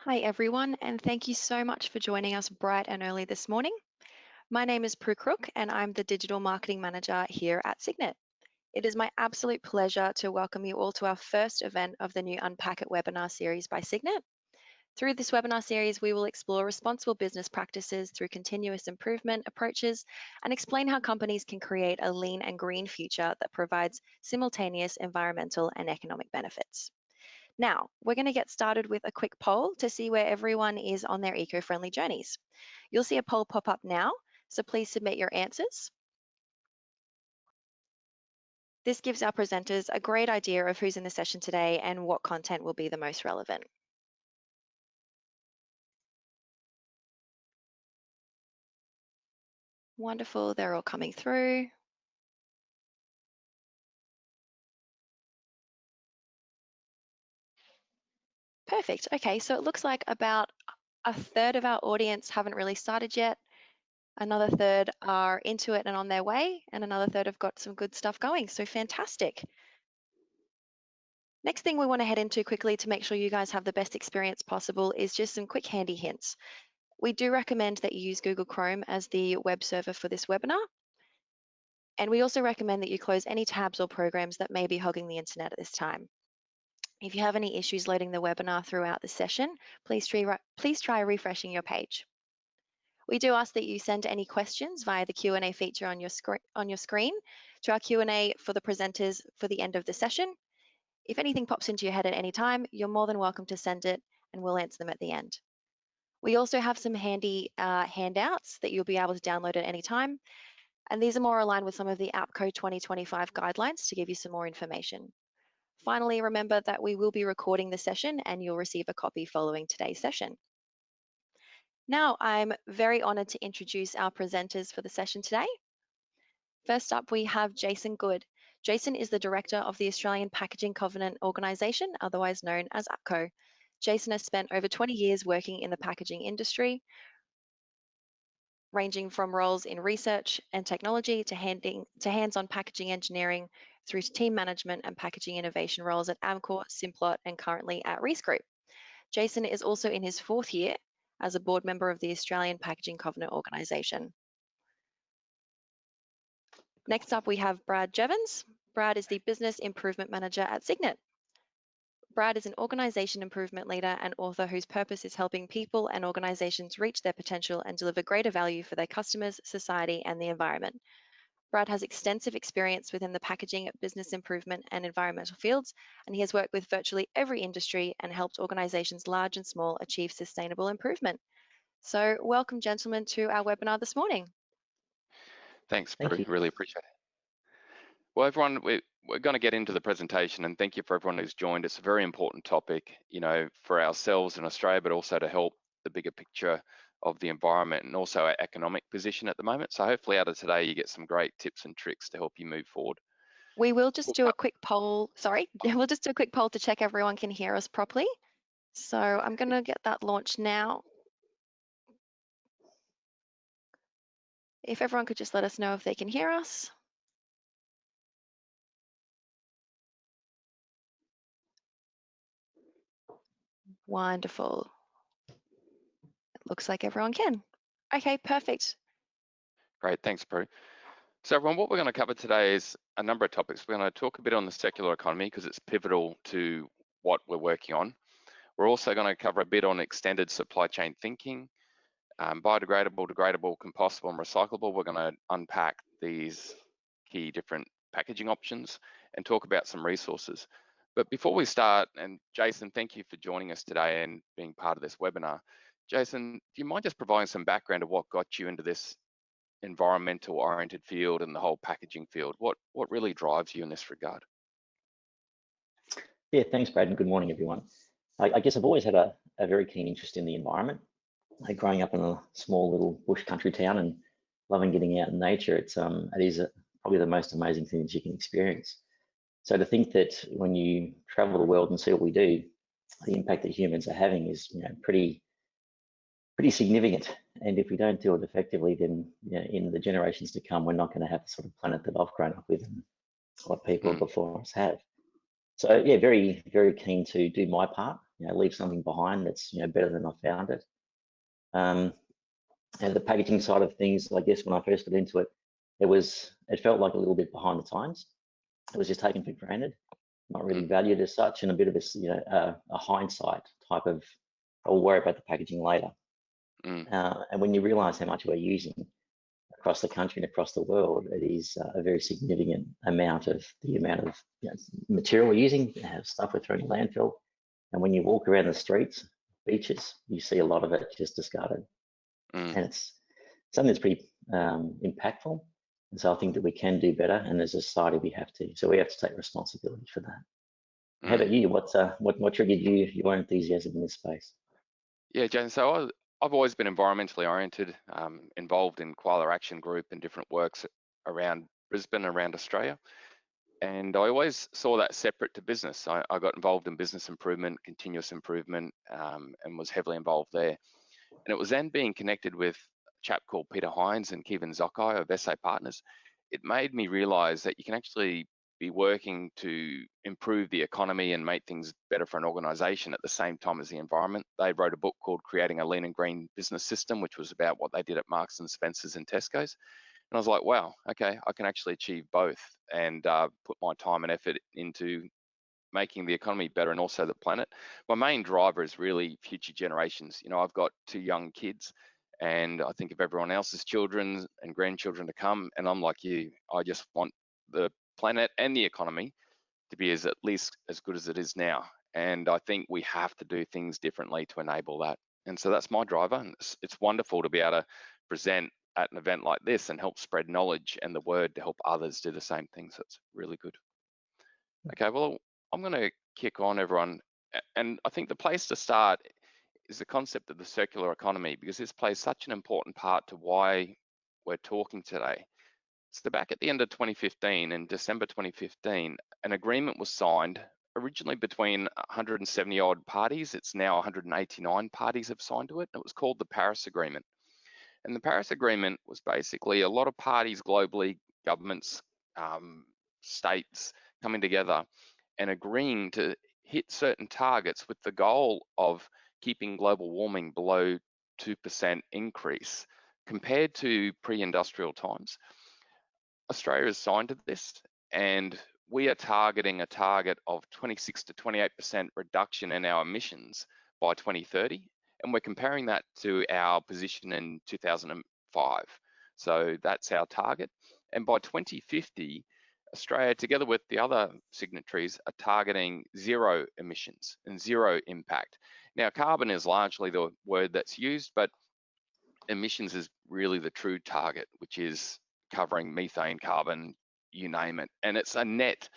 Hi everyone, and thank you so much for joining us bright and early this morning. My name is Prue Crook and I'm the Digital Marketing Manager here at Signet. It is my absolute pleasure to welcome you all to our first event of the new Unpack It webinar series by Signet. Through this webinar series, we will explore responsible business practices through continuous improvement approaches and explain how companies can create a lean and green future that provides simultaneous environmental and economic benefits. Now, we're going to get started with a quick poll to see where everyone is on their eco-friendly journeys. You'll see a poll pop up now, so please submit your answers. This gives our presenters a great idea of who's in the session today and what content will be the most relevant. Wonderful, they're all coming through. Perfect, okay, so it looks like about a third of our audience haven't really started yet. Another third are into it and on their way, and another third have got some good stuff going, so fantastic. Next thing we want to head into quickly to make sure you guys have the best experience possible is just some quick handy hints. We do recommend that you use Google Chrome as the web server for this webinar. And we also recommend that you close any tabs or programs that may be hogging the internet at this time. If you have any issues loading the webinar throughout the session, please try refreshing your page. We do ask that you send any questions via the Q&A feature on your screen to our Q&A for the presenters for the end of the session. If anything pops into your head at any time, you're more than welcome to send it and we'll answer them at the end. We also have some handy handouts that you'll be able to download at any time. And these are more aligned with some of the APCO 2025 guidelines to give you some more information. Finally, remember that we will be recording the session and you'll receive a copy following today's session. Now, I'm very honored to introduce our presenters for the session today. First up, we have Jason Goode. Jason is the Director of the Australian Packaging Covenant Organisation, otherwise known as APCO. Jason has spent over 20 years working in the packaging industry, ranging from roles in research and technology to hands-on packaging engineering through to team management and packaging innovation roles at Amcor, Simplot, and currently at Reece Group. Jason is also in his 4th year as a board member of the Australian Packaging Covenant Organisation. Next up, we have Brad Jeavons. Brad is the Business Improvement Manager at Signet. Brad is an organisation improvement leader and author whose purpose is helping people and organisations reach their potential and deliver greater value for their customers, society, and the environment. Brad has extensive experience within the packaging, business improvement, and environmental fields, and he has worked with virtually every industry and helped organisations large and small achieve sustainable improvement. So welcome, gentlemen, to our webinar this morning. Thanks, Prue. Really appreciate it. Well, everyone, we're going to get into the presentation, and thank you for everyone who's joined. It's a very important topic, you know, for ourselves in Australia, but also to help the bigger picture of the environment and also our economic position at the moment. So hopefully out of today, you get some great tips and tricks to help you move forward. We will just do a quick poll. We'll just do a quick poll to check everyone can hear us properly. So I'm going to get that launched now. If everyone could just let us know if they can hear us. Wonderful. It looks like everyone can. Okay, perfect. Great, thanks, Prue. So everyone, what we're going to cover today is a number of topics. We're going to talk a bit on the circular economy because it's pivotal to what we're working on. We're also going to cover a bit on extended supply chain thinking, biodegradable, degradable, compostable, and recyclable. We're going to unpack these key different packaging options and talk about some resources. But before we start, and Jason, thank you for joining us today and being part of this webinar. Jason, do you mind just providing some background of what got you into this environmental oriented field and the whole packaging field? What really drives you in this regard? Yeah, thanks, Brad, and good morning, everyone. I guess I've always had a very keen interest in the environment. Growing up in a small little bush country town and loving getting out in nature, it is probably the most amazing thing that you can experience. So to think that when you travel the world and see what we do, the impact that humans are having is, you know, pretty significant. And if we don't do it effectively, then, you know, in the generations to come, we're not going to have the sort of planet that I've grown up with and what people before us have. So yeah, very, very keen to do my part, leave something behind that's better than I found it. And the packaging side of things, I guess when I first got into it, it felt like a little bit behind the times. It was just taken for granted, not really valued as such, and a bit of a hindsight type of, I'll worry about the packaging later. And when you realise how much we're using across the country and across the world, it is a very significant amount of material we're using, stuff we're throwing in landfill. And when you walk around the streets, beaches, you see a lot of it just discarded. And it's something that's pretty impactful. And so I think that we can do better, and as a society we have to. So we have to take responsibility for that. How about you? What triggered your enthusiasm in this space? Yeah, James, so I've always been environmentally oriented, involved in Koala Action Group and different works around Brisbane, around Australia. And I always saw that separate to business. I got involved in business improvement, continuous improvement, and was heavily involved there. And it was then being connected with a chap called Peter Hines and Kevin Zokai of SA Partners. It made me realize that you can actually be working to improve the economy and make things better for an organization at the same time as the environment. They wrote a book called Creating a Lean and Green Business System, which was about what they did at Marks and Spencer's and Tesco's. And I was like, wow, okay, I can actually achieve both and put my time and effort into making the economy better and also the planet. My main driver is really future generations. I've got 2 young kids, and I think of everyone else's children and grandchildren to come, and I'm like you, I just want the planet and the economy to be at least as good as it is now. And I think we have to do things differently to enable that. And so that's my driver. And it's wonderful to be able to present at an event like this and help spread knowledge and the word to help others do the same thing. So it's really good. Okay, well, I'm going to kick on, everyone. And I think the place to start is the concept of the circular economy, because this plays such an important part to why we're talking today. So back at the end of 2015, in December 2015, an agreement was signed originally between 170 odd parties. It's now 189 parties have signed to it. It was called the Paris Agreement. And the Paris Agreement was basically a lot of parties globally, governments, states coming together and agreeing to hit certain targets with the goal of keeping global warming below 2% increase compared to pre-industrial times. Australia has signed to this, and we are targeting a target of 26 to 28% reduction in our emissions by 2030. And we're comparing that to our position in 2005. So that's our target. And by 2050, Australia, together with the other signatories, are targeting zero emissions and zero impact. Now, carbon is largely the word that's used, but emissions is really the true target, which is covering methane, carbon, you name it. And it's a net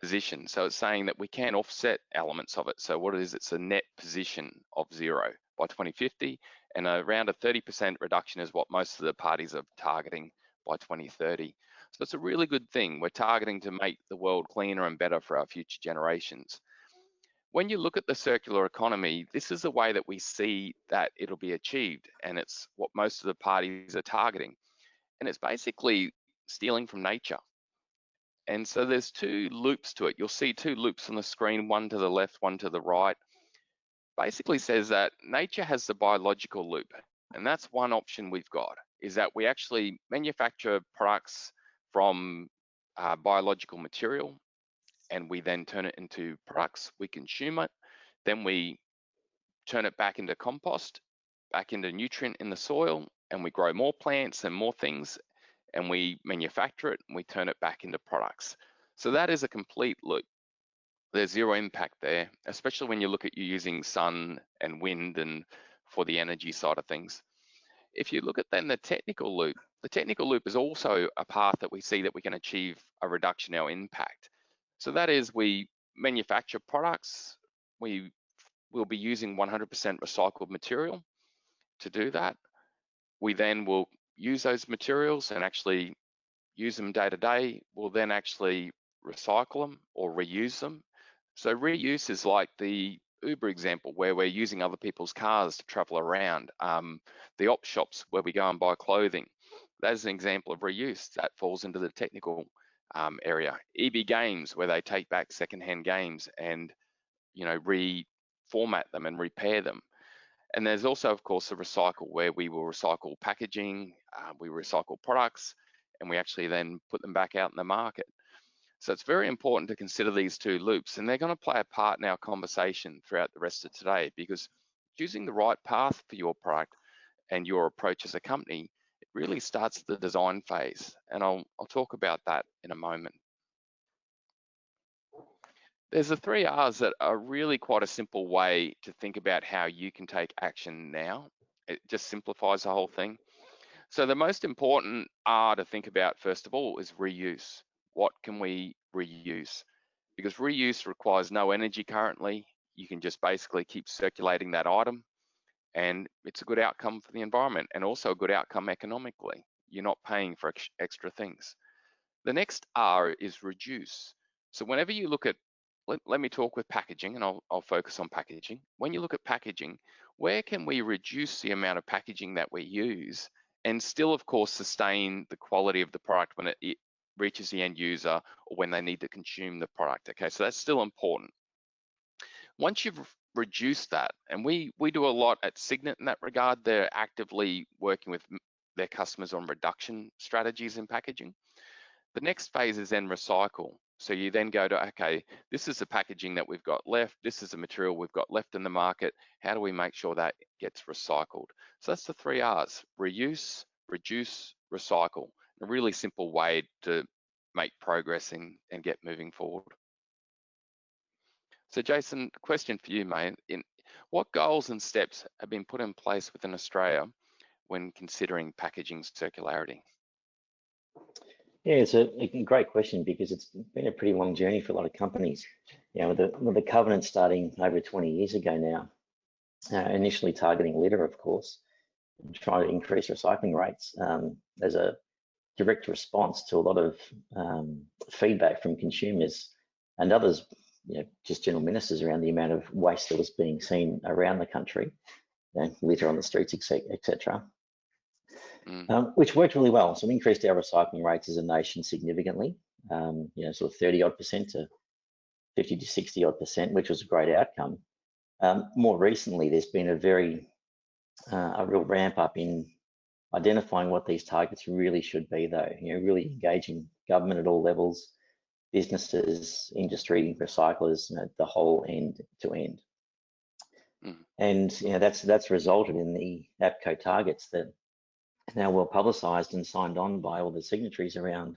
position. So it's saying that we can offset elements of it. So what it is, it's a net position of zero by 2050, and around a 30% reduction is what most of the parties are targeting by 2030. So it's a really good thing. We're targeting to make the world cleaner and better for our future generations. When you look at the circular economy, this is the way that we see that it'll be achieved, and it's what most of the parties are targeting. And it's basically stealing from nature. And so there's 2 loops to it. You'll see 2 loops on the screen, one to the left, one to the right. Basically says that nature has the biological loop, and that's one option we've got, is that we actually manufacture products from biological material, and we then turn it into products, we consume it, then we turn it back into compost, back into nutrient in the soil, and we grow more plants and more things, and we manufacture it and we turn it back into products. So that is a complete loop. There's zero impact there, especially when you look at you using sun and wind and for the energy side of things. If you look at then the technical loop is also a path that we see that we can achieve a reduction in our impact. So that is, we manufacture products, we will be using 100% recycled material to do that. We then will use those materials and actually use them day to day. We'll then actually recycle them or reuse them. So reuse is like the Uber example, where we're using other people's cars to travel around. The op shops where we go and buy clothing. That is an example of reuse that falls into the technical area. EB Games, where they take back secondhand games and refurbish format them and repair them. And there's also, of course, the recycle, where we will recycle packaging, we recycle products, and we actually then put them back out in the market. So it's very important to consider these two loops, and they're going to play a part in our conversation throughout the rest of today, because choosing the right path for your product and your approach as a company, it really starts the design phase. And I'll talk about that in a moment. There's the 3 R's that are really quite a simple way to think about how you can take action now. It just simplifies the whole thing. So the most important R to think about, first of all, is reuse. What can we reuse? Because reuse requires no energy currently. You can just basically keep circulating that item, and it's a good outcome for the environment, and also a good outcome economically. You're not paying for extra things. The next R is reduce. So whenever you look at, let me talk with packaging, and I'll focus on packaging. When you look at packaging, where can we reduce the amount of packaging that we use and still, of course, sustain the quality of the product when it reaches the end user or when they need to consume the product? Okay, so that's still important. Once you've reduced that, and we do a lot at Signet in that regard, they're actively working with their customers on reduction strategies in packaging. The next phase is then recycle. So you then go to, okay, this is the packaging that we've got left. This is the material we've got left in the market. How do we make sure that gets recycled? So that's the 3 R's: reuse, reduce, recycle. A really simple way to make progress and get moving forward. So Jason, question for you, mate. What goals and steps have been put in place within Australia when considering packaging circularity? Yeah, it's a great question, because it's been a pretty long journey for a lot of companies. You know, with the covenant starting over 20 years ago now, initially targeting litter, of course, and trying to increase recycling rates as a direct response to a lot of feedback from consumers and others, you know, just general ministers, around the amount of waste that was being seen around the country, you know, litter on the streets, etc. Which worked really well. So we increased our recycling rates as a nation significantly, you know, sort of 30-odd% to 50 to 60-odd%, which was a great outcome. More recently, there's been a real ramp up in identifying what these targets really should be, though. You know, really engaging government at all levels, businesses, industry, recyclers, you know, the whole end to end. And you know, that's resulted in the APCO targets that are now well publicised and signed on by all the signatories around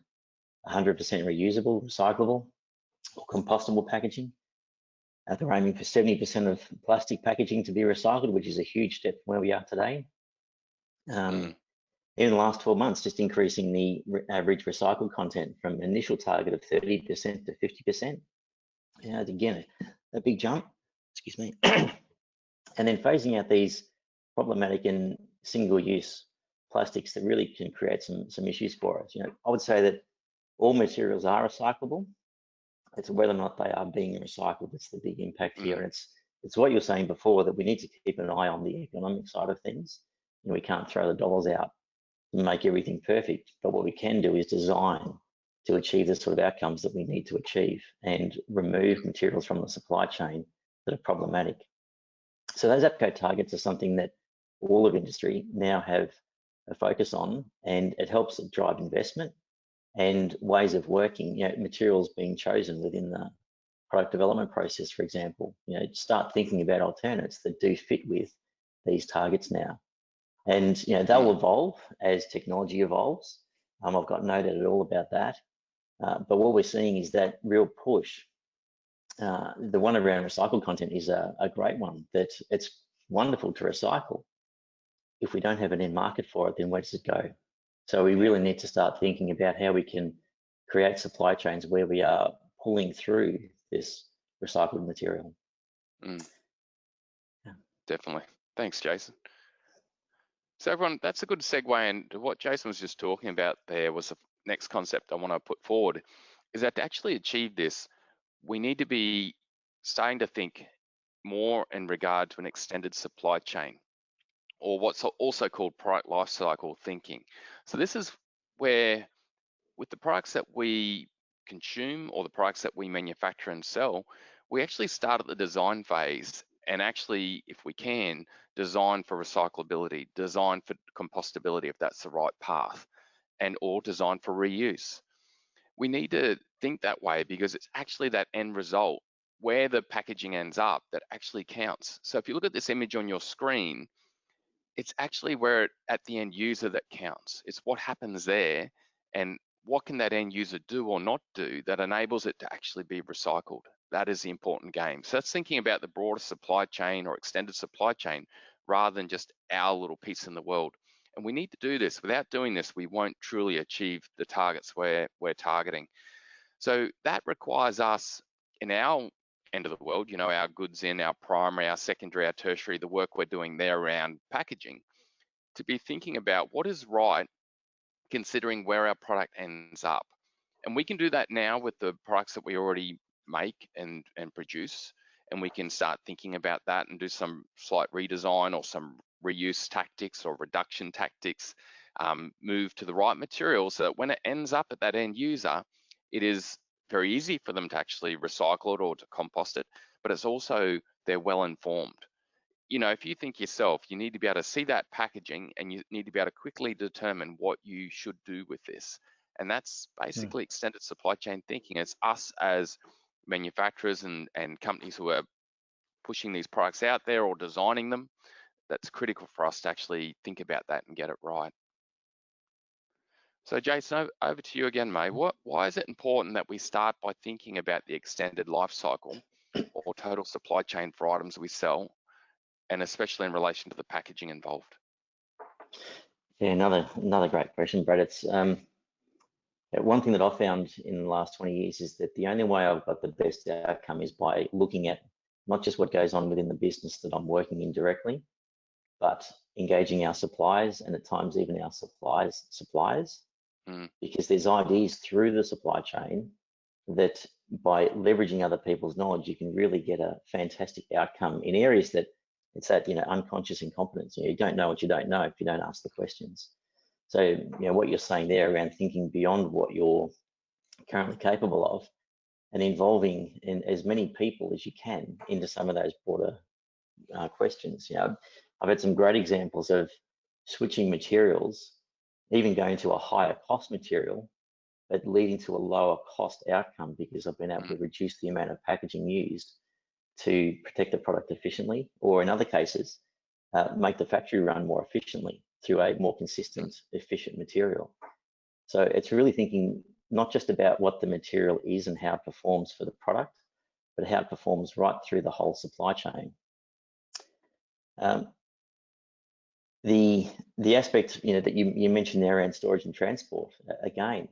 100% reusable, recyclable, or compostable packaging. They're aiming for 70% of plastic packaging to be recycled, which is a huge step from where we are today. In the last 12 months, just increasing the average recycled content from an initial target of 30% to 50%. You know, again, a big jump, excuse me. And then phasing out these problematic and single-use plastics that really can create some issues for us. You know, I would say that all materials are recyclable. It's whether or not they are being recycled that's the big impact here. And it's what you were saying before, that we need to keep an eye on the economic side of things. You know, we can't throw the dollars out and make everything perfect, but what we can do is design to achieve the sort of outcomes that we need to achieve and remove materials from the supply chain that are problematic. So those APCO targets are something that all of industry now have a focus on, and it helps drive investment and ways of working. You know, materials being chosen within the product development process, for example. You know, start thinking about alternatives that do fit with these targets now. And you know, they'll evolve as technology evolves. I've got no doubt at all about that. But what we're seeing is that real push. The one around recycled content is a great one. That it's wonderful to recycle. If we don't have an end market for it, then where does it go? So we really need to start thinking about how we can create supply chains where we are pulling through this recycled material. Yeah. Definitely. Thanks, Jason. So everyone, that's a good segue into what Jason was just talking about there. Was the next concept I want to put forward, is that to actually achieve this, we need to be starting to think more in regard to an extended supply chain, or what's also called product life cycle thinking. So this is where, with the products that we consume or the products that we manufacture and sell, we actually start at the design phase and actually, if we can, design for recyclability, design for compostability if that's the right path, and or design for reuse. We need to think that way because it's actually that end result where the packaging ends up that actually counts. So if you look at this image on your screen, it's actually where at the end user that counts. It's what happens there and what can that end user do or not do that enables it to actually be recycled. That is the important game. So that's thinking about the broader supply chain or extended supply chain rather than just our little piece in the world. And we need to do this. Without doing this, we won't truly achieve the targets we're targeting. So that requires us in our end of the world, you know, our goods in, our primary, our secondary, our tertiary, the work we're doing there around packaging, to be thinking about what is right considering where our product ends up. And we can do that now with the products that we already make and produce. And we can start thinking about that and do some slight redesign or some reuse tactics or reduction tactics, move to the right material so that when it ends up at that end user, it is very easy for them to actually recycle it or to compost it, but it's also, they're well informed. You know, if you think yourself, you need to be able to see that packaging and you need to be able to quickly determine what you should do with this. And that's basically extended supply chain thinking. It's us as manufacturers and companies who are pushing these products out there or designing them. That's critical for us to actually think about that and get it right. So Jason, over to you again, mate. Why is it important that we start by thinking about the extended life cycle or total supply chain for items we sell, and especially in relation to the packaging involved? Yeah, another great question, Brad. It's one thing that I've found in the last 20 years is that the only way I've got the best outcome is by looking at not just what goes on within the business that I'm working in directly, but engaging our suppliers and at times even our suppliers, because there's ideas through the supply chain that by leveraging other people's knowledge, you can really get a fantastic outcome in areas that it's that, you know, unconscious incompetence. You don't know what you don't know if you don't ask the questions. So, you know, what you're saying there around thinking beyond what you're currently capable of and involving in as many people as you can into some of those broader questions. You know, I've had some great examples of switching materials, even going to a higher cost material, but leading to a lower cost outcome because I've been able to reduce the amount of packaging used to protect the product efficiently, or in other cases, make the factory run more efficiently through a more consistent, efficient material. So it's really thinking not just about what the material is and how it performs for the product, but how it performs right through the whole supply chain. The aspect, you know, that you mentioned there around storage and transport, again,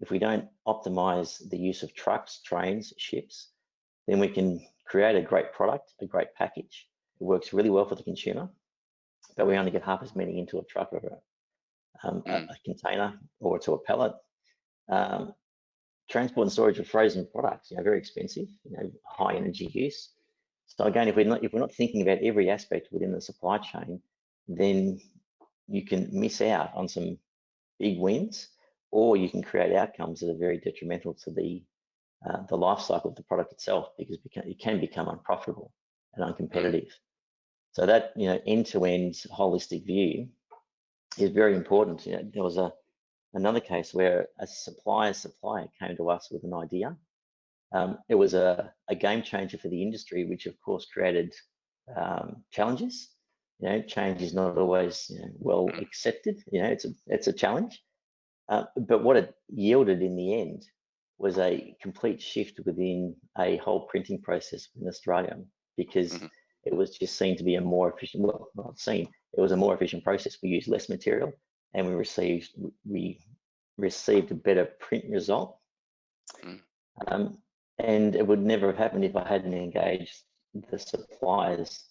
if we don't optimize the use of trucks, trains, ships, then we can create a great product, a great package. It works really well for the consumer, but we only get half as many into a truck or a container or to a pallet. Transport and storage of frozen products, you know, very expensive, you know, high energy use. So again, if we're not thinking about every aspect within the supply chain, then you can miss out on some big wins, or you can create outcomes that are very detrimental to the life cycle of the product itself, because it can become unprofitable and uncompetitive. So that, you know, end-to-end holistic view is very important. You know, there was another case where a supplier came to us with an idea. It was a game changer for the industry, which of course created challenges. You know, change is not always, you know, well accepted. You know, it's a challenge. But what it yielded in the end was a complete shift within a whole printing process in Australia, because it was just seen to be a more efficient, well, not seen, it was a more efficient process. We used less material and we received a better print result. And it would never have happened if I hadn't engaged the suppliers.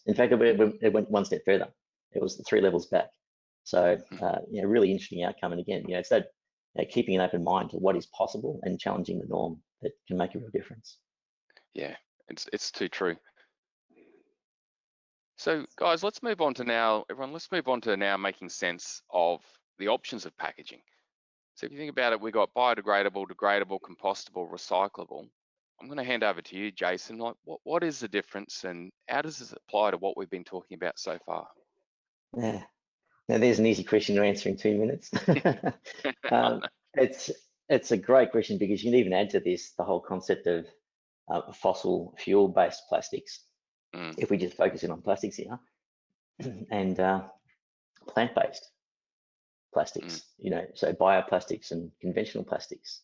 In fact, it went one step further. It was 3 levels back. So, you know, really interesting outcome. And again, you know, it's that, you know, keeping an open mind to what is possible and challenging the norm that can make a real difference. Yeah, it's too true. So guys, let's move on to now, everyone, let's move on to now making sense of the options of packaging. So if you think about it, we've got biodegradable, degradable, compostable, recyclable. I'm going to hand over to you, Jason. Like, what is the difference, and how does this apply to what we've been talking about so far? Yeah. Now there's an easy question to answer in 2 minutes. um, it's a great question because you can even add to this the whole concept of fossil fuel-based plastics. If we just focus in on plastics here, and plant-based plastics, so bioplastics and conventional plastics.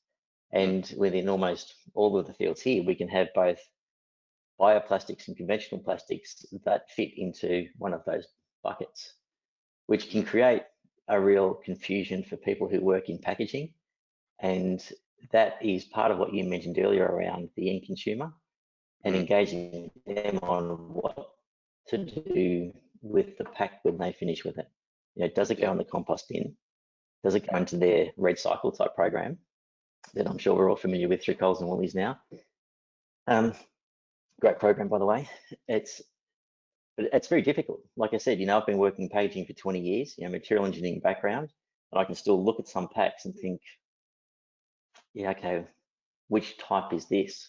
And within almost all of the fields here, we can have both bioplastics and conventional plastics that fit into one of those buckets, which can create a real confusion for people who work in packaging. And that is part of what you mentioned earlier around the end consumer and engaging them on what to do with the pack when they finish with it. Does it go in the compost bin? Does it go into their Recycle type program that I'm sure we're all familiar with through Coles and Woolies now? Great program, by the way. It's very difficult. Like I said, I've been working in packaging for 20 years, material engineering background, and I can still look at some packs and think, yeah, okay, which type is this?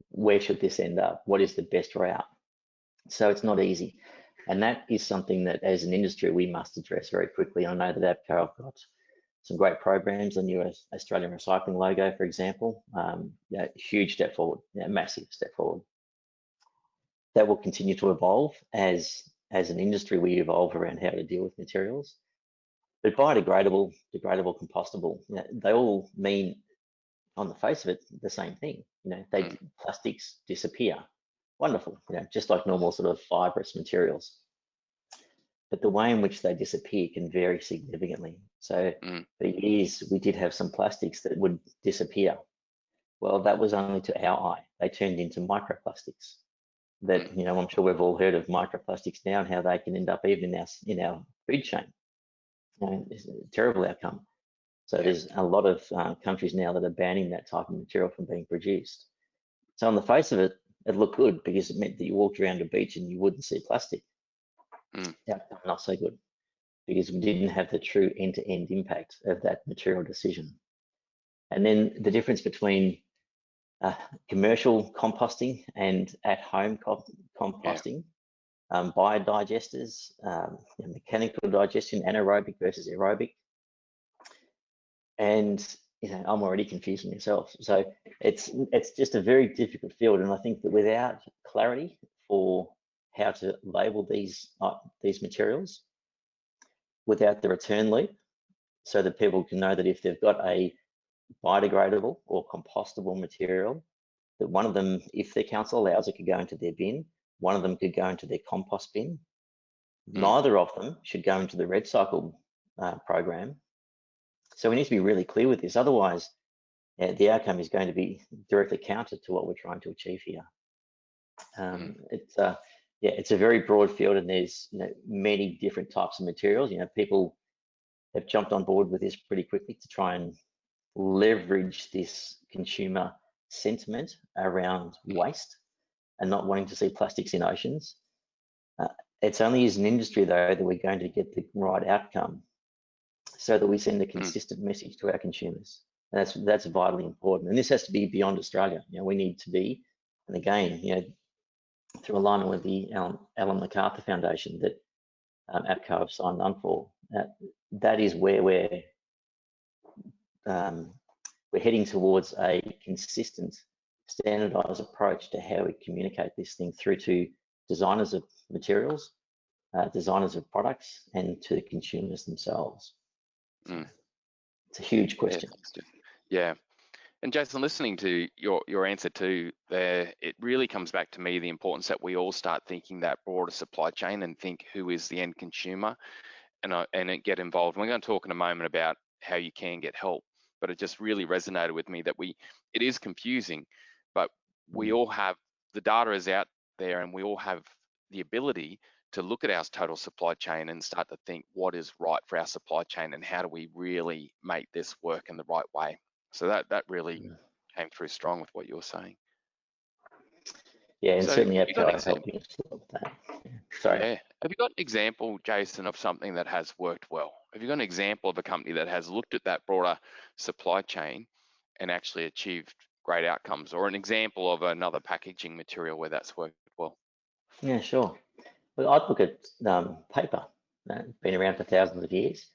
Where should this end up? What is the best route? So it's not easy. And that is something that as an industry, we must address very quickly. I know that APCO have got some great programs, the new Australian Recycling logo, for example, huge step forward, massive step forward. That will continue to evolve as an industry, we evolve around how to deal with materials. But biodegradable, degradable, compostable, they all mean on the face of it, the same thing. Plastics disappear. Wonderful, just like normal sort of fibrous materials. But the way in which they disappear can vary significantly. So for years, we did have some plastics that would disappear. Well, that was only to our eye. They turned into microplastics. That, I'm sure we've all heard of microplastics now and how they can end up even in our food chain. It's a terrible outcome. So there's a lot of countries now that are banning that type of material from being produced. So on the face of it, it looked good because it meant that you walked around a beach and you wouldn't see plastic. Outcome not so good because we didn't have the true end-to-end impact of that material decision. And then the difference between commercial composting and at-home composting, biodigesters, mechanical digestion, anaerobic versus aerobic. And I'm already confusing myself. So it's just a very difficult field, and I think that without clarity for how to label these materials, without the return loop, so that people can know that if they've got a biodegradable or compostable material, that one of them, if their council allows it, could go into their bin. One of them could go into their compost bin. Neither of them should go into the Recyclable program. So we need to be really clear with this. Otherwise, the outcome is going to be directly counter to what we're trying to achieve here. It's a very broad field, and there's many different types of materials. People have jumped on board with this pretty quickly to try and leverage this consumer sentiment around waste and not wanting to see plastics in oceans. It's only as an industry, though, that we're going to get the right outcome so that we send a consistent message to our consumers. And that's vitally important. And this has to be beyond Australia. We need to be, and again, through alignment with the Ellen MacArthur Foundation that APCO have signed on for, that is where we're heading towards a consistent, standardized approach to how we communicate this thing through to designers of materials, designers of products, and to the consumers themselves. It's a huge question. Yeah. And Jason, listening to your answer too there, it really comes back to me the importance that we all start thinking that broader supply chain and think who is the end consumer and get involved. We're going to talk in a moment about how you can get help, but it just really resonated with me that it is confusing, but we all have, the data is out there and we all have the ability to look at our total supply chain and start to think what is right for our supply chain and how do we really make this work in the right way. So that really came through strong with what you're saying. Yeah, and so certainly APCO helped me with that. Sorry. Yeah. Have you got an example, Jason, of something that has worked well? Have you got an example of a company that has looked at that broader supply chain and actually achieved great outcomes, or an example of another packaging material where that's worked well? Yeah, sure. Well, I'd look at paper. Been around for thousands of years,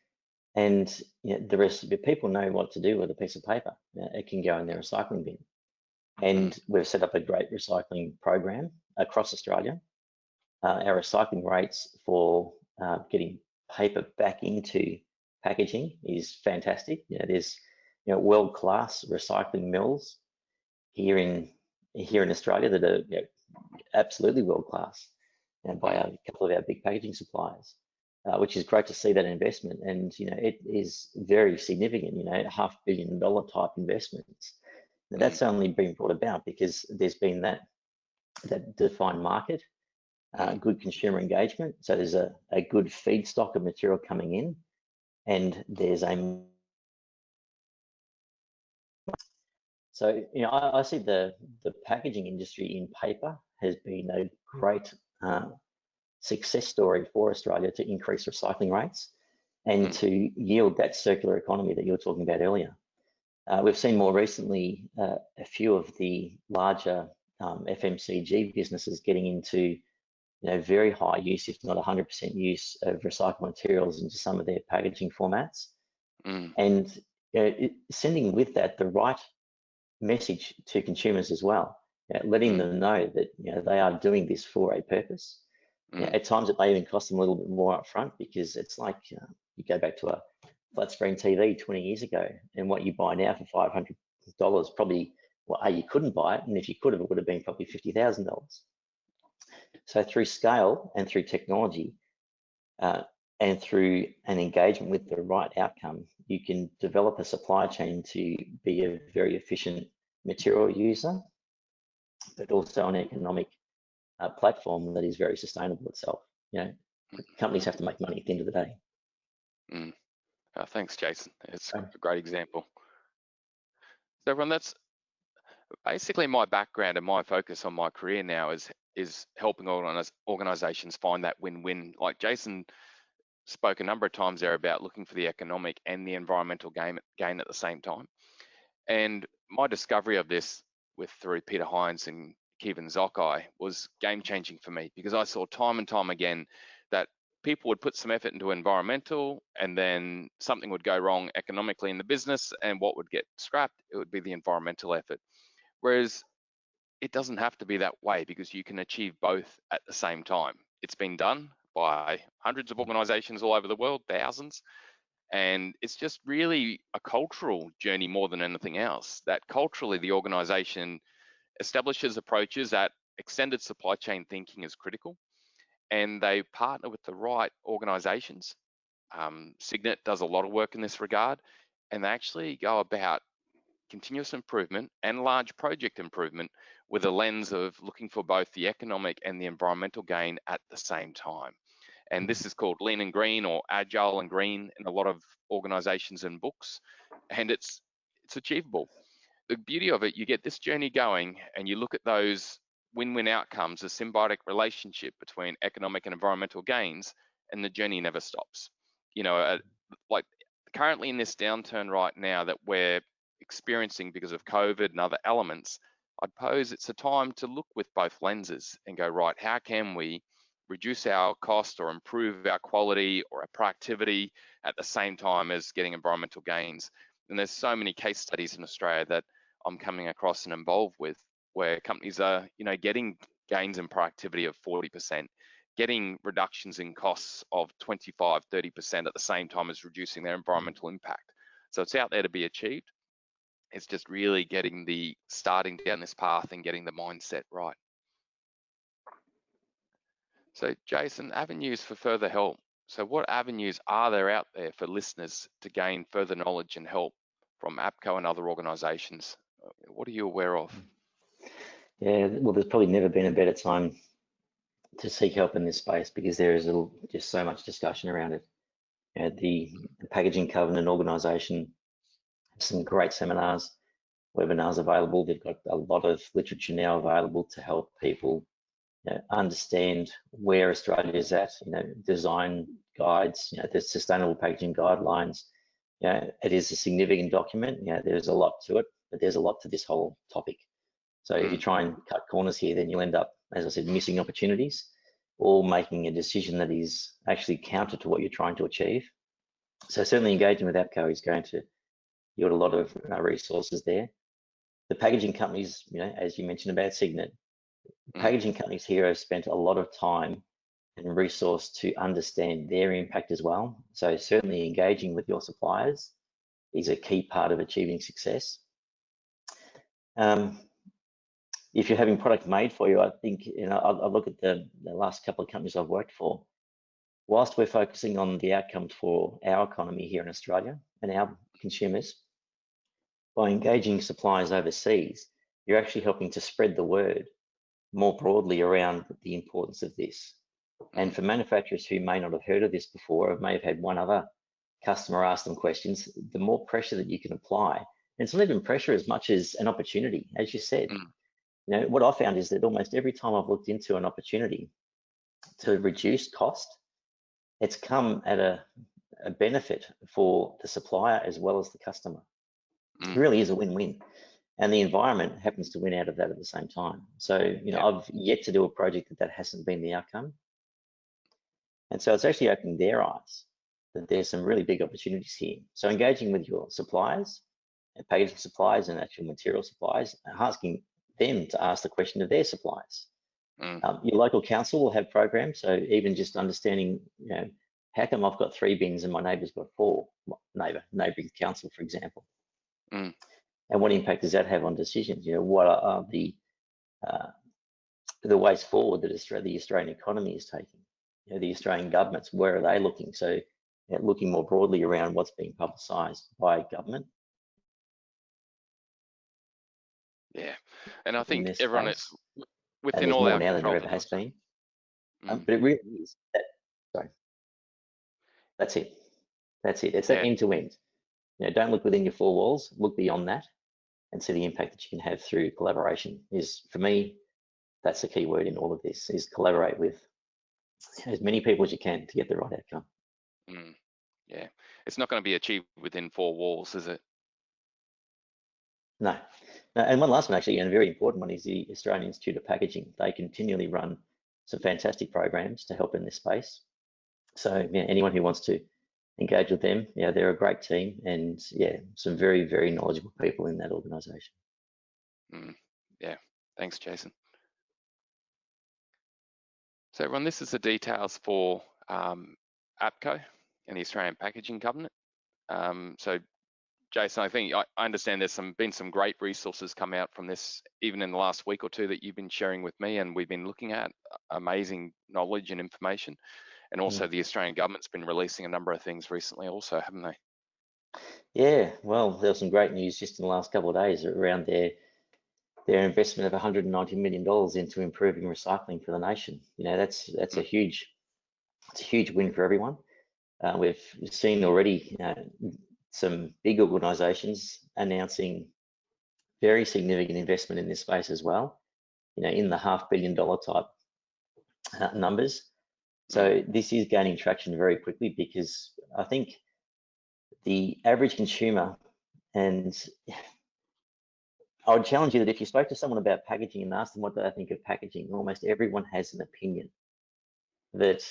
and the rest of the people know what to do with a piece of paper. It can go in their recycling bin, and we've set up a great recycling program across Australia. Our recycling rates for getting paper back into packaging is fantastic. There's world-class recycling mills here in Australia that are absolutely world-class, by a couple of our big packaging suppliers, which is great to see that investment. And it is very significant. $500 million type investments. Now, that's only been brought about because there's been that defined market, good consumer engagement. So there's a good feedstock of material coming in, and there's so I see the packaging industry in paper has been a great success story for Australia to increase recycling rates and to yield that circular economy that you were talking about earlier. We've seen more recently a few of the larger FMCG businesses getting into very high use, if not 100% use of recycled materials into some of their packaging formats, and sending with that the right message to consumers as well, letting them know that they are doing this for a purpose. At times it may even cost them a little bit more up front, because it's like you go back to a flat screen TV 20 years ago, and what you buy now for $500 probably, well, you couldn't buy it, and if you could have, it would have been probably $50,000. So through scale and through technology and through an engagement with the right outcome, you can develop a supply chain to be a very efficient material user, but also an economic platform that is very sustainable itself. Companies have to make money at the end of the day. Thanks, Jason. It's a great example. So everyone, that's basically my background, and my focus on my career now is helping organizations find that win-win. Like Jason spoke a number of times there about looking for the economic and the environmental gain at the same time. And my discovery of this through Peter Hines and Kevin Zokai was game-changing for me, because I saw time and time again that people would put some effort into environmental, and then something would go wrong economically in the business, and what would get scrapped? It would be the environmental effort. Whereas it doesn't have to be that way, because you can achieve both at the same time. It's been done by hundreds of organizations all over the world, thousands. And it's just really a cultural journey more than anything else, that culturally the organization establishes approaches that extended supply chain thinking is critical, and they partner with the right organizations. Signet does a lot of work in this regard, and they actually go about continuous improvement and large project improvement with a lens of looking for both the economic and the environmental gain at the same time. And this is called lean and green, or agile and green, in a lot of organizations and books, and it's achievable. The beauty of it, you get this journey going and you look at those win-win outcomes, a symbiotic relationship between economic and environmental gains, and the journey never stops. Like currently in this downturn right now that we're experiencing because of COVID and other elements, I'd pose it's a time to look with both lenses and go, right, how can we reduce our cost or improve our quality or our productivity at the same time as getting environmental gains? And there's so many case studies in Australia that I'm coming across and involved with, where companies are, getting gains in productivity of 40%, getting reductions in costs of 25, 30% at the same time as reducing their environmental impact. So it's out there to be achieved. It's just really starting down this path and getting the mindset right. So Jason, avenues for further help. So what avenues are there out there for listeners to gain further knowledge and help from APCO and other organizations? What are you aware of? Yeah, well, there's probably never been a better time to seek help in this space, because there is just so much discussion around it. The Packaging Covenant organization has some great seminars, webinars available. They've got a lot of literature now available to help people understand where Australia is at, design guides, the sustainable packaging guidelines. It is a significant document. There's a lot to it. but there's a lot to this whole topic. So if you try and cut corners here, then you'll end up, as I said, missing opportunities or making a decision that is actually counter to what you're trying to achieve. So certainly engaging with APCO is going to yield a lot of resources there. The packaging companies, as you mentioned about Signet, packaging companies here have spent a lot of time and resource to understand their impact as well. So certainly engaging with your suppliers is a key part of achieving success. If you're having product made for you, I think, I look at the last couple of companies I've worked for. Whilst we're focusing on the outcomes for our economy here in Australia and our consumers, by engaging suppliers overseas, you're actually helping to spread the word more broadly around the importance of this. And for manufacturers who may not have heard of this before, or may have had one other customer ask them questions, the more pressure that you can apply, and it's not even pressure as much as an opportunity, as you said. What I found is that almost every time I've looked into an opportunity to reduce cost, it's come at a benefit for the supplier as well as the customer. It really is a win-win. And the environment happens to win out of that at the same time. So, I've yet to do a project that hasn't been the outcome. And so it's actually opening their eyes that there's some really big opportunities here. So engaging with your suppliers, and packaging suppliers and actual material suppliers, asking them to ask the question of their suppliers. Your local council will have programs. So even just understanding, how come I've got 3 bins and my neighbour's got 4? Neighbouring council, for example. And what impact does that have on decisions? What are the ways forward that the Australian economy is taking? The Australian governments, where are they looking? So looking more broadly around what's being publicised by government. Yeah, and I think everyone is within and all more our now than control. there ever has been. But it really is that. Sorry, that's it. That's it. It's that end to end. Don't look within your 4 walls. Look beyond that, and see the impact that you can have through collaboration. Is, for me, that's the key word in all of this. Is collaborate with as many people as you can to get the right outcome. Yeah, it's not going to be achieved within 4 walls, is it? No. And one last one, actually, and a very important one, is the Australian Institute of Packaging. They continually run some fantastic programs to help in this space. So anyone who wants to engage with them, they're a great team, and some very, very knowledgeable people in that organisation. Yeah, thanks, Jason. So everyone, this is the details for APCO and the Australian Packaging Covenant. So Jason, I think I understand there's been some great resources come out from this, even in the last week or 2 that you've been sharing with me, and we've been looking at amazing knowledge and information. And also the Australian government's been releasing a number of things recently also, haven't they? Yeah, well, there was some great news just in the last couple of days around their investment of $190 million into improving recycling for the nation. That's a huge win for everyone. We've seen already some big organisations announcing very significant investment in this space as well, in the $500 million type numbers. So this is gaining traction very quickly, because I think the average consumer, and I would challenge you that if you spoke to someone about packaging and asked them what they think of packaging, almost everyone has an opinion that,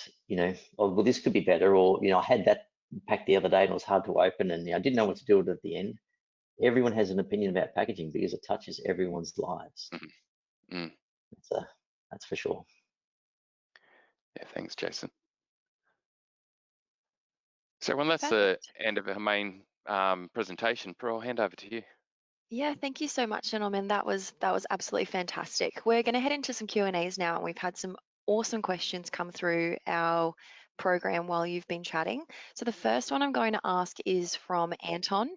oh, well, this could be better, or, I had that pack the other day and it was hard to open, and I didn't know what to do with it at the end. Everyone has an opinion about packaging because it touches everyone's lives. That's for sure. Yeah, thanks, Jason. So when that's the end of our main presentation, Pearl, I'll hand over to you. Yeah, thank you so much, gentlemen. That was absolutely fantastic. We're going to head into some Q&As now, and we've had some awesome questions come through our program while you've been chatting. So the first one I'm going to ask is from Anton,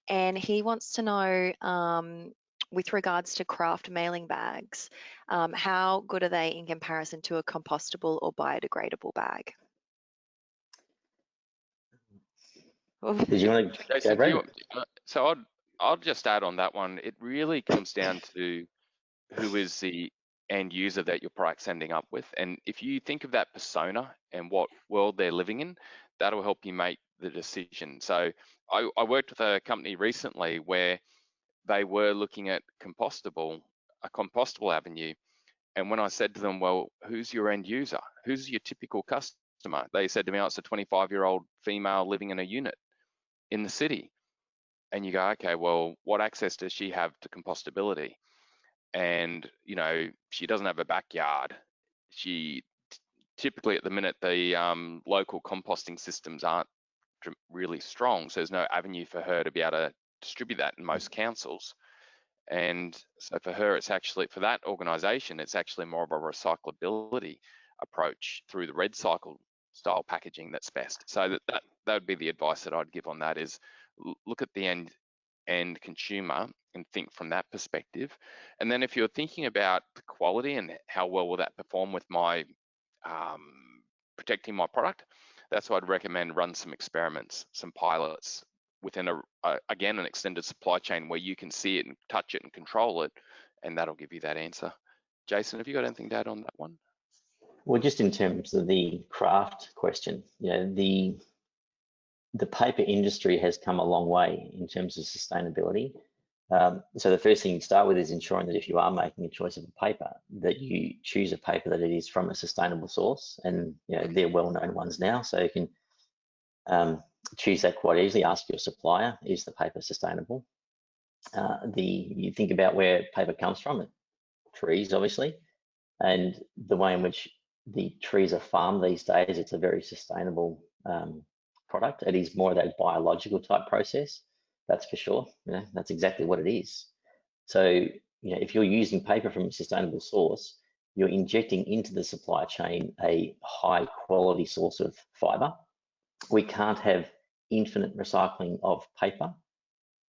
and he wants to know, with regards to craft mailing bags, how good are they in comparison to a compostable or biodegradable bag? Did you want to Jason, go, so I'll just add on that one. It really comes down to who is the end user that your product's ending up with. And if you think of that persona and what world they're living in, that'll help you make the decision. So I worked with a company recently where they were looking at a compostable avenue. And when I said to them, well, who's your end user? Who's your typical customer? They said to me, oh, it's a 25-year-old female living in a unit in the city. And you go, okay, well, what access does she have to compostability? And, you know, she doesn't have a backyard. She typically at the minute, the local composting systems aren't really strong. So there's no avenue for her to be able to distribute that in most councils. And so for her, it's actually, for that organisation, it's actually more of a recyclability approach through the red cycle style packaging that's best. So that would be the advice that I'd give on that is look at the end consumer and think from that perspective. And then if you're thinking about the quality and how well will that perform with my protecting my product, that's why I'd recommend run some experiments, some pilots within again, an extended supply chain where you can see it and touch it and control it, and that'll give you that answer. Jason, have you got anything to add on that one? Well, just in terms of the craft question, you know, the paper industry has come a long way in terms of sustainability. So the first thing you start with is ensuring that if you are making a choice of a paper, that you choose a paper that it is from a sustainable source, and you know they're well-known ones now. So you can choose that quite easily. Ask your supplier, is the paper sustainable? You think about where paper comes from, trees obviously, and the way in which the trees are farmed these days, it's a very sustainable product. It is more of that biological type process, that's for sure. You know, that's exactly what it is. So, you know, if you're using paper from a sustainable source, you're injecting into the supply chain a high quality source of fiber. We can't have infinite recycling of paper.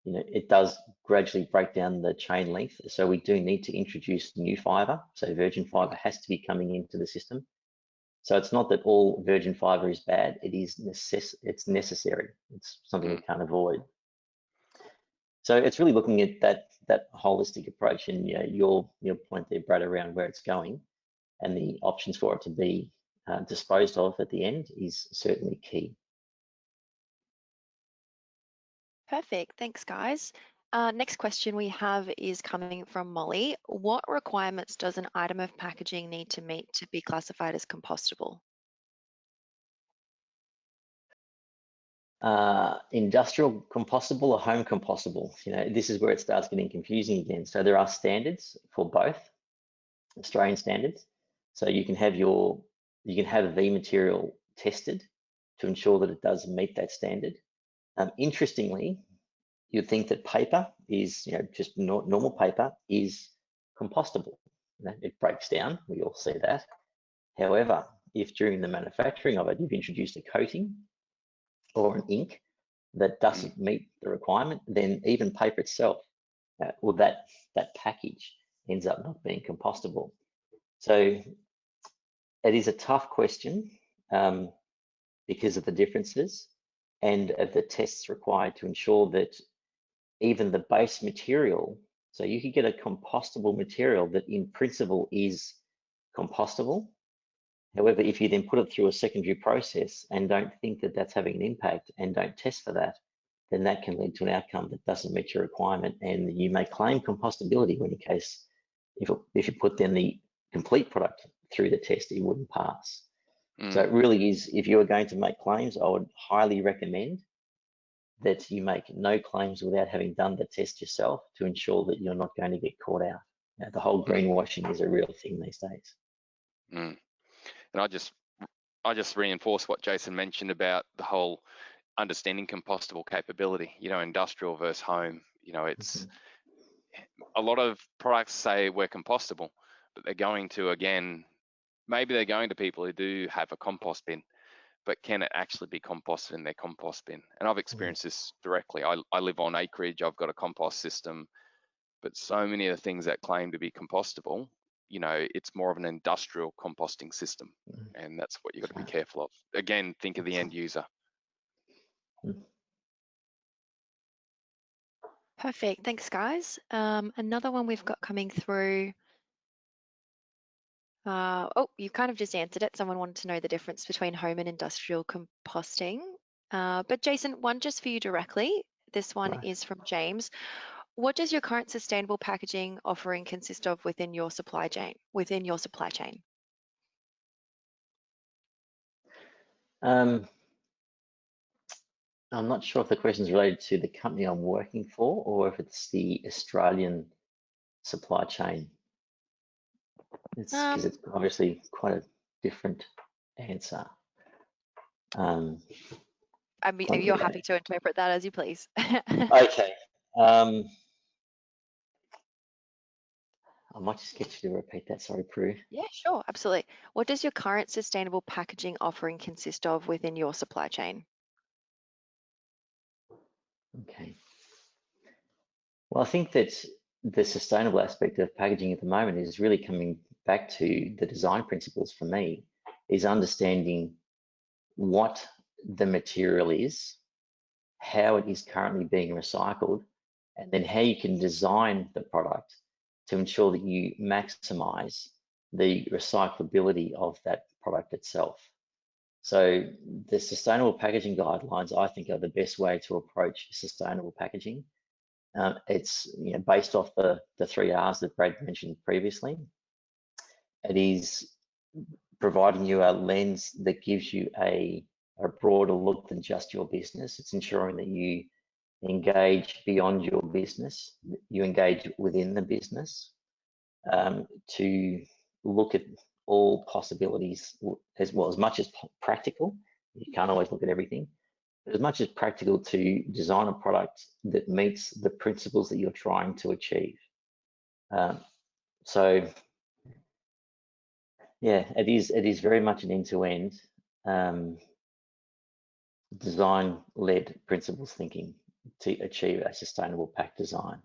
You know, it does gradually break down the chain length. So we do need to introduce new fiber. So virgin fiber has to be coming into the system. So it's not that all virgin fiber is bad. It is it's necessary. It's something we can't avoid. So it's really looking at that holistic approach, and you know, your point there, Brad, around where it's going and the options for it to be disposed of at the end is certainly key. Perfect. Thanks, guys. Next question we have is coming from Molly. What requirements does an item of packaging need to meet to be classified as compostable? Industrial compostable or home compostable? You know, this is where it starts getting confusing again. So there are standards for both, Australian standards. So you can have the material tested to ensure that it does meet that standard. Interestingly, you'd think that paper is, you know, just normal paper is compostable. You know, it breaks down, we all see that. However, if during the manufacturing of it, you've introduced a coating or an ink that doesn't meet the requirement, then even paper itself, or that package ends up not being compostable. So it is a tough question because of the differences and of the tests required to ensure that even the base material, so you could get a compostable material that in principle is compostable. However, if you then put it through a secondary process and don't think that that's having an impact and don't test for that, then that can lead to an outcome that doesn't meet your requirement, and you may claim compostability when in case if you put then the complete product through the test, it wouldn't pass. So it really is, if you are going to make claims, I would highly recommend that you make no claims without having done the test yourself to ensure that you're not going to get caught out. You know, the whole greenwashing is a real thing these days. And I just reinforce what Jason mentioned about the whole understanding compostable capability, you know, industrial versus home. You know, it's a lot of products say we're compostable, but they're going to, again, maybe they're going to people who do have a compost bin, but can it actually be composted in their compost bin? And I've experienced this directly. I live on acreage, I've got a compost system, but so many of the things that claim to be compostable, you know, it's more of an industrial composting system. And that's what you've got to be careful of. Again, think of the end user. Perfect. Thanks, guys. Another one we've got coming through. Oh, you kind of just answered it. Someone wanted to know the difference between home and industrial composting. But Jason, one just for you directly. This one is from James. What does your current sustainable packaging offering consist of within your supply chain? I'm not sure if the question is related to the company I'm working for or if it's the Australian supply chain. It's because it's obviously quite a different answer. I mean, you're happy to interpret that as you please. Okay. I might just get you to repeat that. Sorry, Prue. Yeah, sure, absolutely. What does your current sustainable packaging offering consist of within your supply chain? Okay. Well, I think that the sustainable aspect of packaging at the moment is really coming back to the design principles for me, is understanding what the material is, how it is currently being recycled, and then how you can design the product to ensure that you maximize the recyclability of that product itself. So the sustainable packaging guidelines, I think, are the best way to approach sustainable packaging. It's based off the 3 R's that Brad mentioned previously. It is providing you a lens that gives you a broader look than just your business. It's ensuring that you engage beyond your business, you engage within the business, to look at all possibilities as well, as much as practical. You can't always look at everything, but as much as practical to design a product that meets the principles that you're trying to achieve. So yeah, it is very much an end-to-end design-led principles thinking to achieve a sustainable pack design.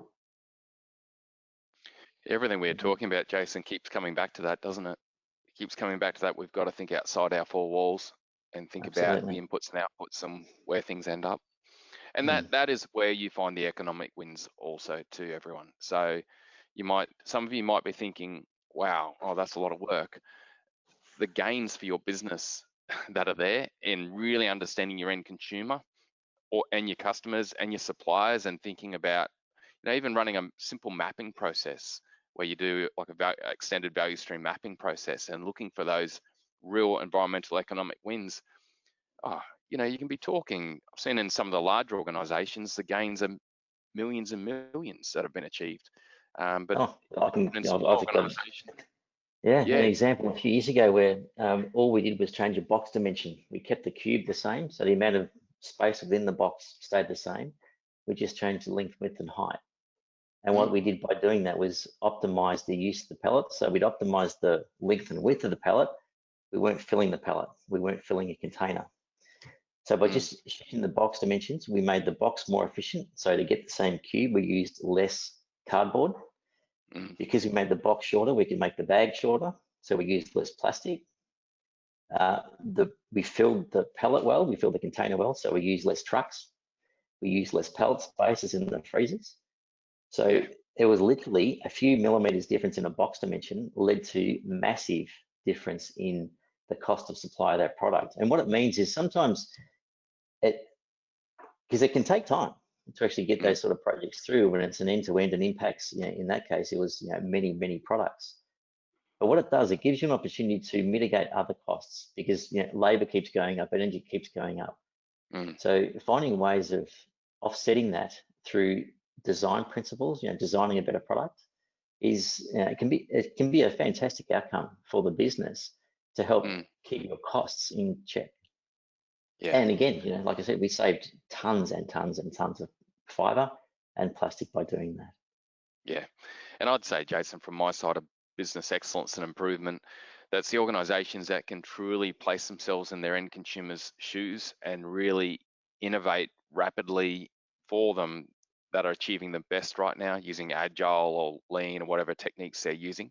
Everything we're talking about, Jason, keeps coming back to that, doesn't it? It keeps coming back to that. We've got to think outside our 4 walls and think about the inputs and outputs and where things end up. And that is where you find the economic wins also to everyone. So some of you might be thinking, wow, that's a lot of work. The gains for your business that are there in really understanding your end consumer and your customers and your suppliers, and thinking about even running a simple mapping process where you do like a extended value stream mapping process and looking for those real environmental economic wins. You can be talking, I've seen in some of the larger organizations, the gains are millions and millions that have been achieved. But an example a few years ago where all we did was change a box dimension. We kept the cube the same, so the amount of space within the box stayed the same. We just changed the length, width, and height. And what we did by doing that was optimize the use of the pellet. So we'd optimize the length and width of the pellet. We weren't filling the pellet. We weren't filling a container. So by just shifting the box dimensions, we made the box more efficient. So to get the same cube, we used less cardboard. Because we made the box shorter, we could make the bag shorter. So we used less plastic. We filled the pellet well, we filled the container well. So we used less trucks. We used less pellet spaces in the freezers. So it was literally a few millimeters difference in a box dimension led to massive difference in the cost of supply of that product. And what it means is sometimes because it can take time to actually get those sort of projects through when it's an end-to-end and impacts, in that case, it was many, many products. But what it does, it gives you an opportunity to mitigate other costs because labor keeps going up, energy keeps going up. So finding ways of offsetting that through design principles, designing a better product is it can be a fantastic outcome for the business to help keep your costs in check. And again, like I said, we saved tons and tons and tons of fiber and plastic by doing that. Yeah, and I'd say, Jason, from my side of business excellence and improvement, that's the organizations that can truly place themselves in their end consumers' shoes and really innovate rapidly for them, that are achieving the best right now using agile or lean or whatever techniques they're using.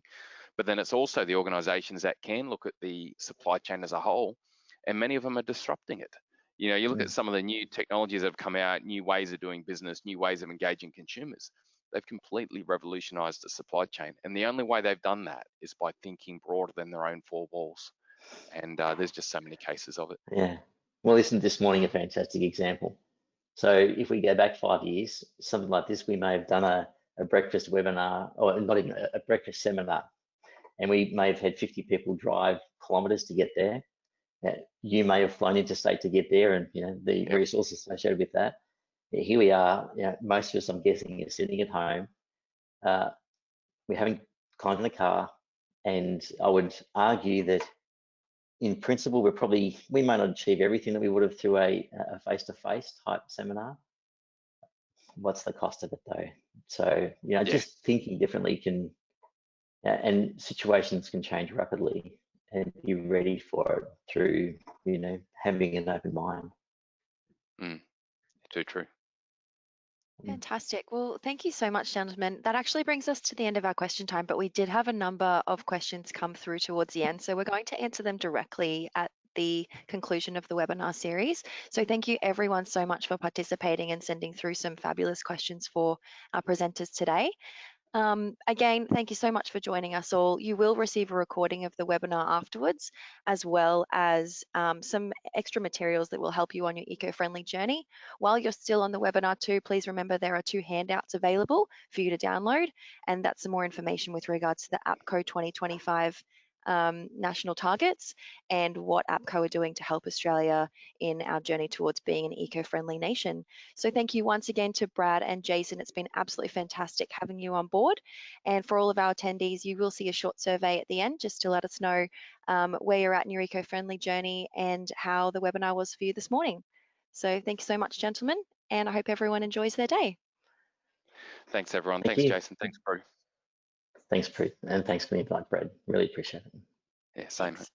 But then it's also the organizations that can look at the supply chain as a whole, and many of them are disrupting it. You look at some of the new technologies that have come out, new ways of doing business, new ways of engaging consumers. They've completely revolutionized the supply chain. And the only way they've done that is by thinking broader than their own 4 walls. And there's just so many cases of it. Yeah. Well, isn't this morning a fantastic example? So if we go back 5 years, something like this, we may have done a breakfast webinar, or not even a breakfast seminar, and we may have had 50 people drive kilometres to get there. You may have flown interstate to get there, and the resources associated with that. Here we are. Most of us, I'm guessing, are sitting at home. We haven't climbed in the car, and I would argue that, in principle, we may not achieve everything that we would have through a face-to-face type seminar. What's the cost of it, though? So just thinking differently can, and situations can change rapidly, and be ready for it through having an open mind. Too true. Fantastic. Well, thank you so much, gentlemen. That actually brings us to the end of our question time, but we did have a number of questions come through towards the end, so we're going to answer them directly at the conclusion of the webinar series. So thank you everyone so much for participating and sending through some fabulous questions for our presenters today. Again, thank you so much for joining us all. You will receive a recording of the webinar afterwards, as well as some extra materials that will help you on your eco-friendly journey. While you're still on the webinar too, please remember there are 2 handouts available for you to download, and that's some more information with regards to the APCO 2025 national targets and what APCO are doing to help Australia in our journey towards being an eco-friendly nation. So thank you once again to Brad and Jason. It's been absolutely fantastic having you on board. And for all of our attendees, you will see a short survey at the end just to let us know where you're at in your eco-friendly journey and how the webinar was for you this morning. So thank you so much, gentlemen, and I hope everyone enjoys their day. Thanks, everyone. Thank Thanks, you. Jason. Thanks, Prue. Thanks, Prue, and thanks for the invite, Brad. Really appreciate it. Yeah, same. Thanks.